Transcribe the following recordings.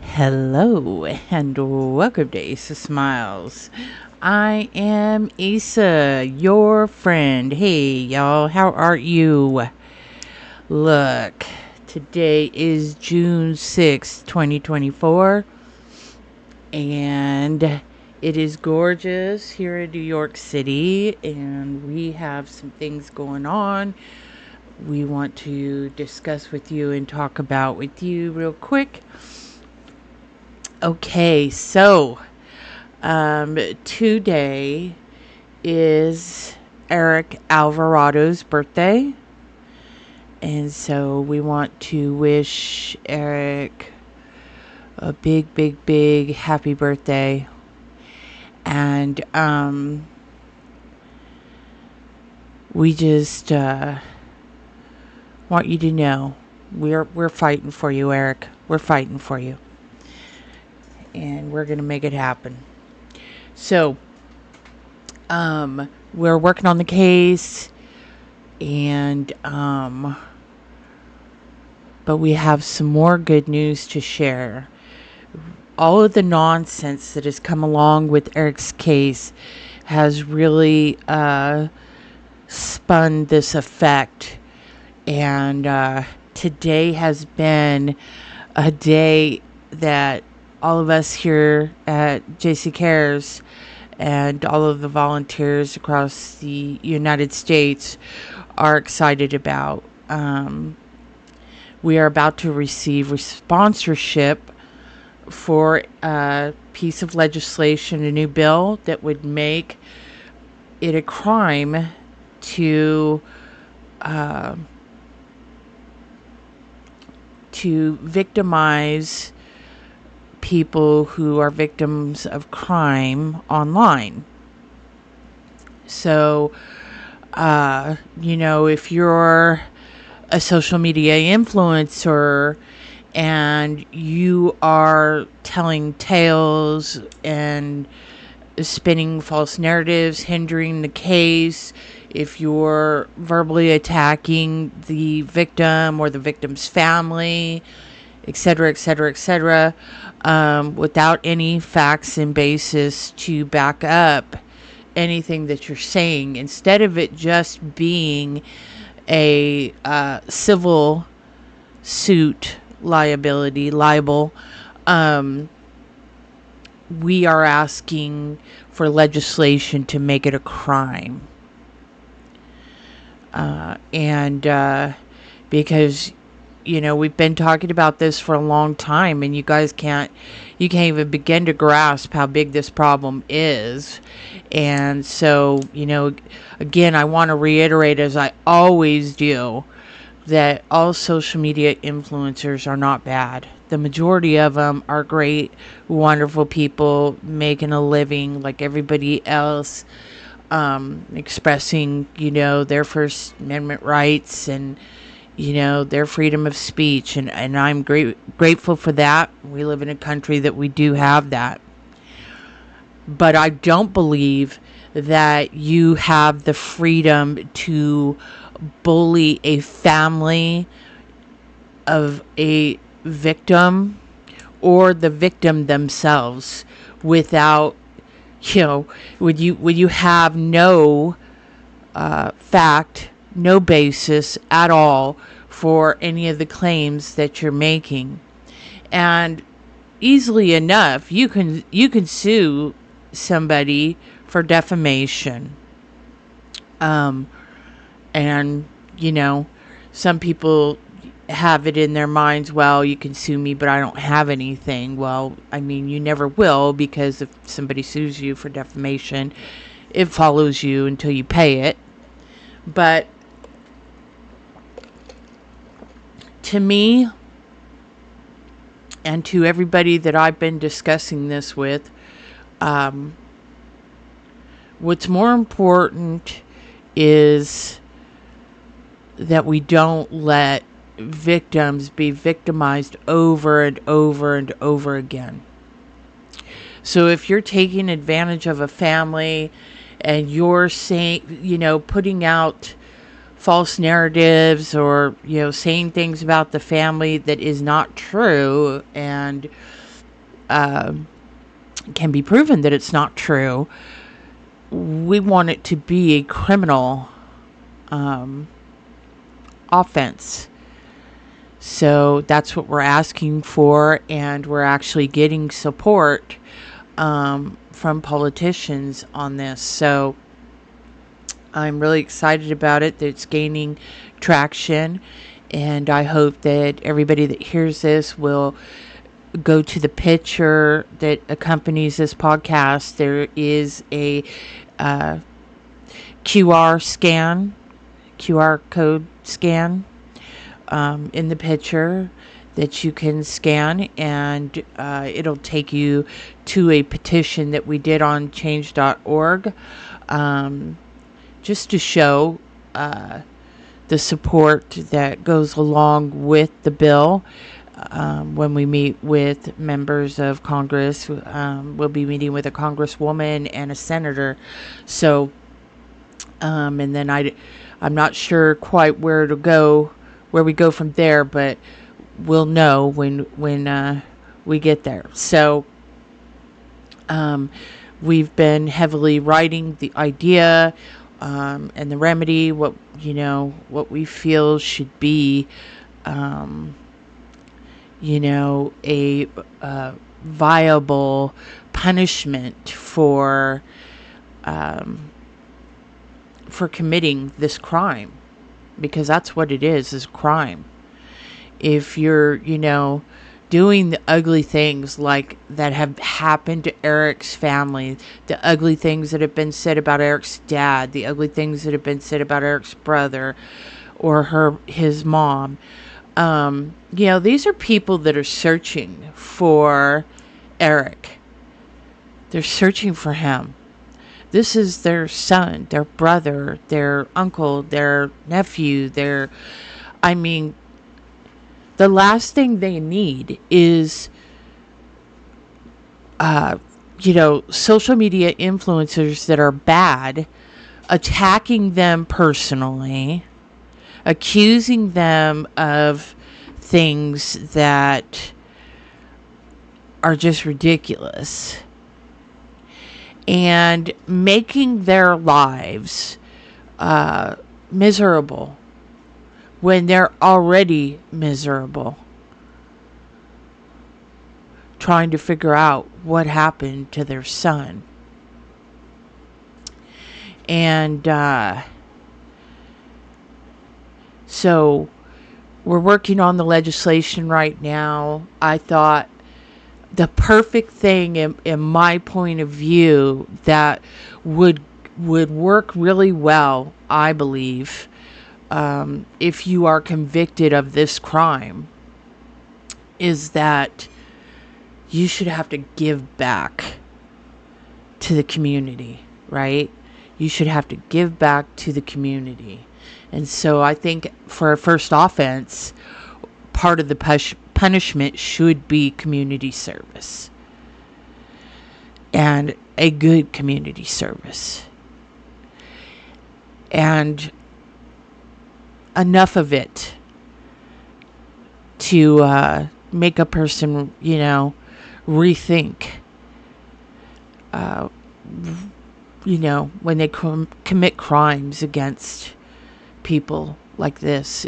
Hello and welcome to Issa Smiles. I am Issa, your friend. Hey y'all, how are you? Look, today is June 6th, 2024, and it is gorgeous here in New York City, and we have some things going on we want to discuss with you and talk about with you real quick. Okay, so today is Eric Alvarado's birthday, and so we want to wish Eric a big, big, big happy birthday. And we just want you to know we're fighting for you, Eric. We're fighting for you, and we're gonna make it happen. So, we're working on the case, and but we have some more good news to share. All of the nonsense that has come along with Eric's case has really spun this effect, and today has been a day that all of us here at JC Cares and all of the volunteers across the United States are excited about. We are about to receive sponsorship for a piece of legislation, a new bill that would make it a crime to victimize people who are victims of crime online. So, if you're a social media influencer and you are telling tales and spinning false narratives, hindering the case, if you're verbally attacking the victim or the victim's family, etc., etc., etc., without any facts and basis to back up anything that you're saying, instead of it just being a civil suit libel, we are asking for legislation to make it a crime. And because we've been talking about this for a long time, and you can't even begin to grasp how big this problem is. And so, again, I want to reiterate, as I always do, that all social media influencers are not bad. The majority of them are great, wonderful people making a living like everybody else, expressing, their First Amendment rights and, their freedom of speech. And I'm grateful for that. We live in a country that we do have that. But I don't believe that you have the freedom to bully a family of a victim or the victim themselves without, would you have no fact, no basis at all for any of the claims that you're making. And easily enough, you can sue somebody for defamation. And some people have it in their minds, well, you can sue me, but I don't have anything. Well, I mean, you never will, because if somebody sues you for defamation, it follows you until you pay it. But to me, and to everybody that I've been discussing this with, what's more important is that we don't let victims be victimized over and over and over again. So if you're taking advantage of a family and you're saying, putting out false narratives or, saying things about the family that is not true, and can be proven that it's not true, we want it to be a criminal offense. So that's what we're asking for, and we're actually getting support from politicians on this. So I'm really excited about it, that it's gaining traction, and I hope that everybody that hears this will go to the picture that accompanies this podcast. There is a QR code scan in the picture that you can scan, and it'll take you to a petition that we did on change.org, just to show the support that goes along with the bill. When we meet with members of Congress, we'll be meeting with a congresswoman and a senator. So, and then I'm not sure quite where we go from there, but we'll know when we get there. So, we've been heavily writing the idea and the remedy, what we feel should be, a viable punishment for committing this crime, because that's what it is crime. If you're, doing the ugly things like that have happened to Eric's family, the ugly things that have been said about Eric's dad, the ugly things that have been said about Eric's brother or his mom, these are people that are searching for Eric. They're searching for him. This is their son, their brother, their uncle, their nephew, the last thing they need is, social media influencers that are bad, attacking them personally, accusing them of things that are just ridiculous, and making their lives miserable when they're already miserable, trying to figure out what happened to their son. And so we're working on the legislation right now. I thought the perfect thing in my point of view that would work really well, I believe, if you are convicted of this crime, is that you should have to give back to the community, right? You should have to give back to the community. And so I think for a first offense, part of the punishment should be community service, and a good community service, and enough of it to make a person, rethink, when they commit crimes against people like this.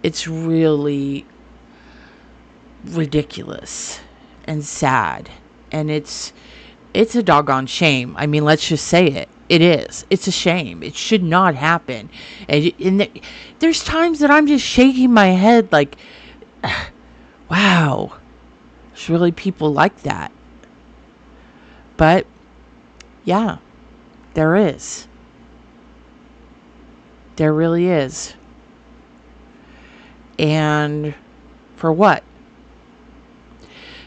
It's really ridiculous and sad, and it's a doggone shame. I mean, let's just say it. It is. It's a shame. It should not happen. And there's times that I'm just shaking my head like, wow, there's really people like that. But yeah, there is. There really is. And for what?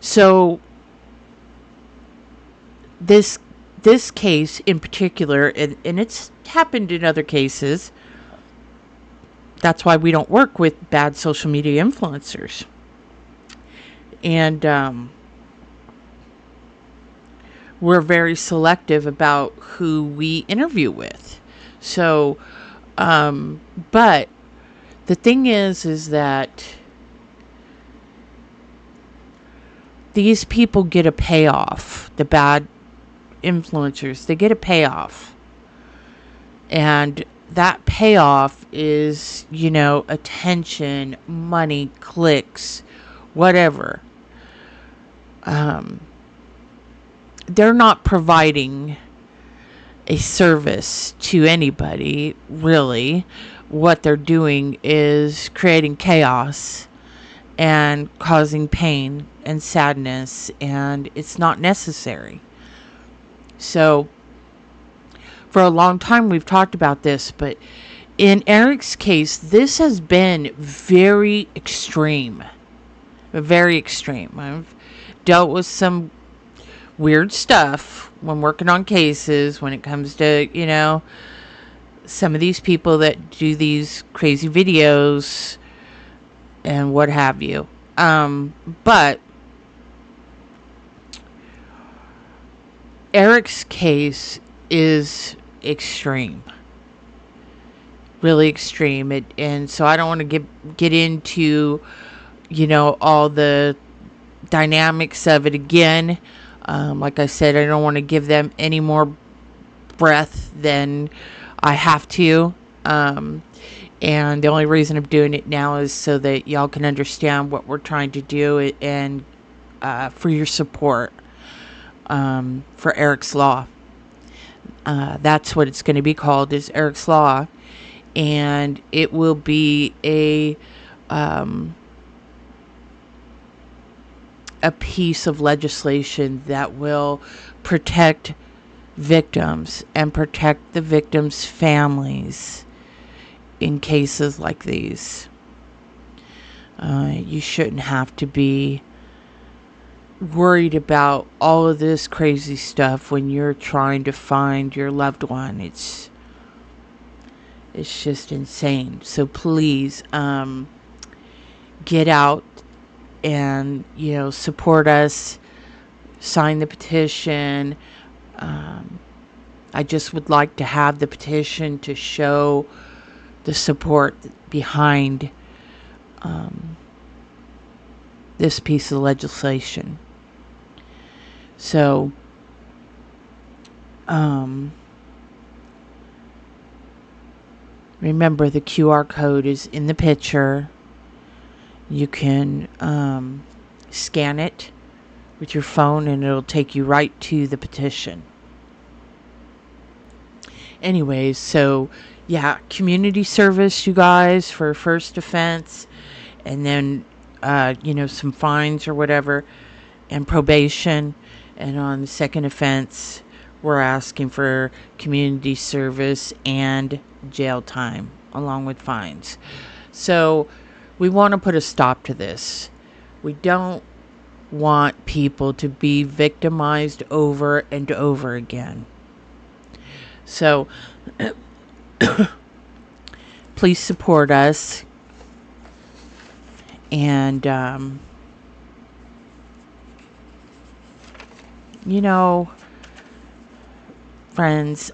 So this case in particular, and it's happened in other cases. That's why we don't work with bad social media influencers. And we're very selective about who we interview with. So, but the thing is that these people get a payoff. The bad influencers, they get a payoff. And that payoff is, attention, money, clicks, whatever. They're not providing a service to anybody, really. What they're doing is creating chaos and causing pain and sadness, and it's not necessary. So, for a long time, we've talked about this, but in Eric's case, this has been very extreme. Very extreme. I've dealt with some weird stuff when working on cases when it comes to, some of these people that do these crazy videos and what have you. But Eric's case is extreme. Really extreme. And so I don't want to get into, all the dynamics of it again. Like I said, I don't want to give them any more breath than I have to. And the only reason I'm doing it now is so that y'all can understand what we're trying to do, and for your support for Eric's Law. That's what it's going to be called, is Eric's Law. And it will be a piece of legislation that will protect victims and protect the victims' families in cases like these. You shouldn't have to be worried about all of this crazy stuff when you're trying to find your loved one. It's just insane. So please, get out and, support us. Sign the petition. I just would like to have the petition to show the support behind this piece of legislation. So, remember, the QR code is in the picture. You can scan it with your phone and it'll take you right to the petition. Anyways, so yeah, community service, you guys, for first offense, and then some fines or whatever, and probation. And on the second offense, we're asking for community service and jail time along with fines. So we want to put a stop to this. We don't want people to be victimized over and over again. So please support us. And friends,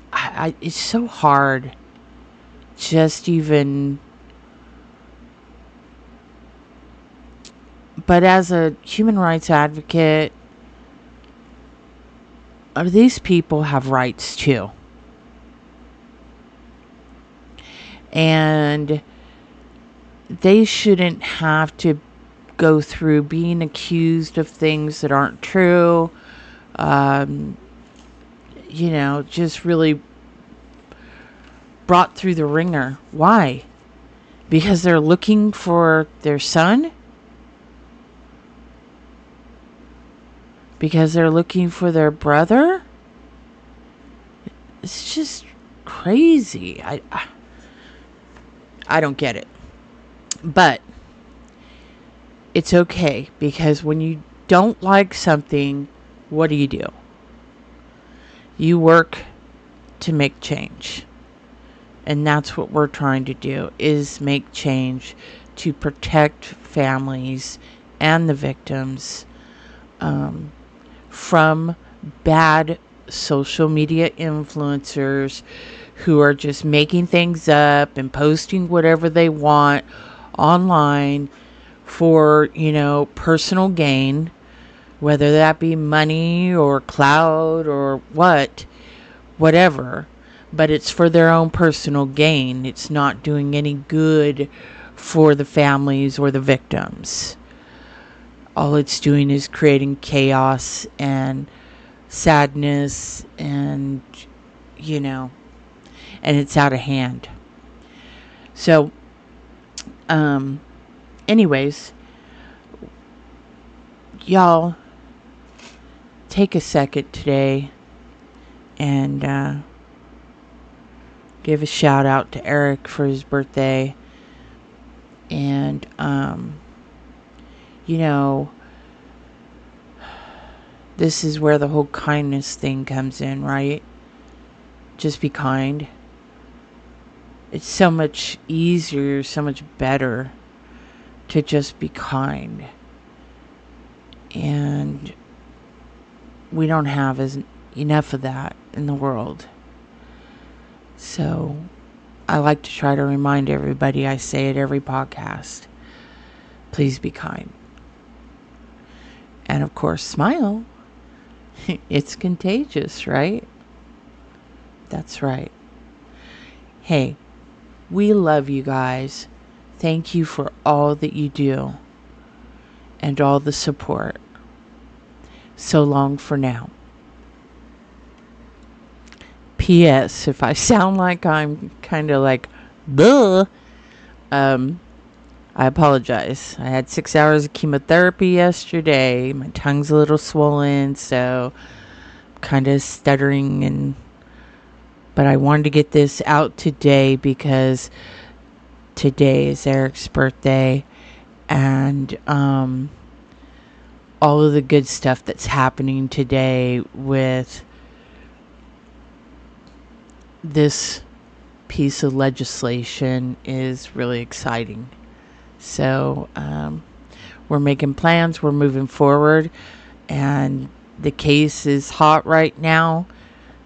it's so hard just even, but as a human rights advocate, these people have rights too. And they shouldn't have to go through being accused of things that aren't true. Just really brought through the ringer. Why? Because they're looking for their son? Because they're looking for their brother? It's just crazy. I don't get it. But it's okay, because when you don't like something, what do? You work to make change. And that's what we're trying to do, is make change to protect families and the victims from bad social media influencers who are just making things up and posting whatever they want online for, personal gain, whether that be money or clout or whatever, but it's for their own personal gain. It's not doing any good for the families or the victims. All it's doing is creating chaos and sadness, and you know, and it's out of hand. So, anyways, y'all take a second today and give a shout out to Eric for his birthday. And, you know, this is where the whole kindness thing comes in, right? Just be kind. It's so much easier, so much better to just be kind. And we don't have enough of that in the world. So I like to try to remind everybody, I say it every podcast, please be kind. And of course, smile. It's contagious, right? That's right. Hey, we love you guys. Thank you for all that you do and all the support. So long for now. P.S. If I sound like I'm kind of like, duh, I apologize. I had 6 hours of chemotherapy yesterday. My tongue's a little swollen, so I'm kind of stuttering, but I wanted to get this out today because today is Eric's birthday, and all of the good stuff that's happening today with this piece of legislation is really exciting. So we're making plans, we're moving forward, and the case is hot right now.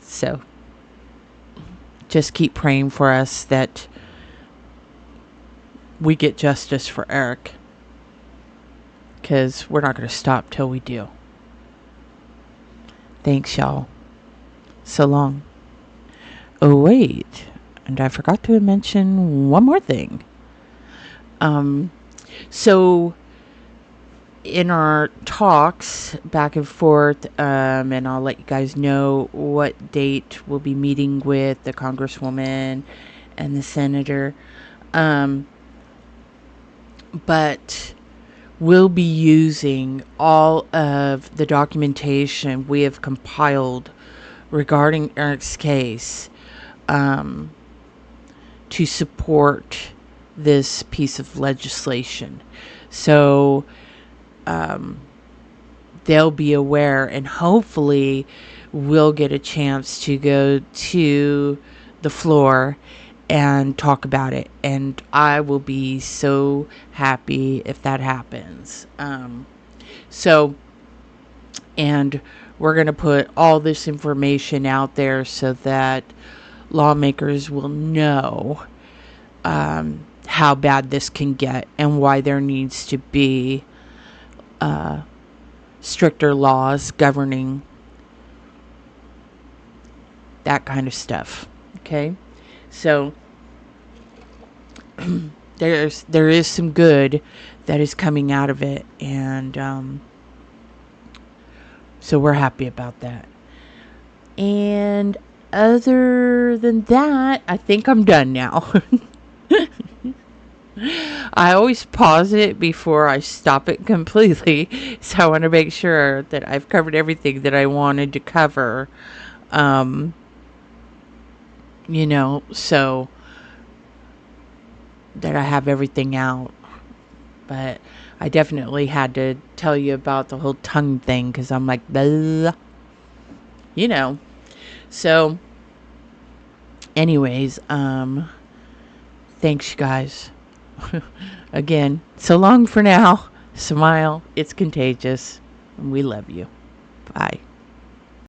So just keep praying for us that we get justice for Eric, because we're not going to stop till we do. Thanks, y'all. So long. Oh, wait. And I forgot to mention one more thing. So in our talks back and forth, and I'll let you guys know what date we'll be meeting with the Congresswoman and the Senator. But we'll be using all of the documentation we have compiled regarding Eric's case to support this piece of legislation. So they'll be aware, and hopefully we'll get a chance to go to the floor and talk about it. And I will be so happy if that happens. And we're going to put all this information out there so that lawmakers will know how bad this can get and why there needs to be stricter laws governing that kind of stuff. Okay? So there is some good that is coming out of it, and so we're happy about that. And other than that, I think I'm done now. I always pause it before I stop it completely, so I want to make sure that I've covered everything that I wanted to cover. So that I have everything out. But I definitely had to tell you about the whole tongue thing, because I'm like, blah. So anyways, thanks, you guys. Again, so long for now. Smile. It's contagious. And we love you. Bye.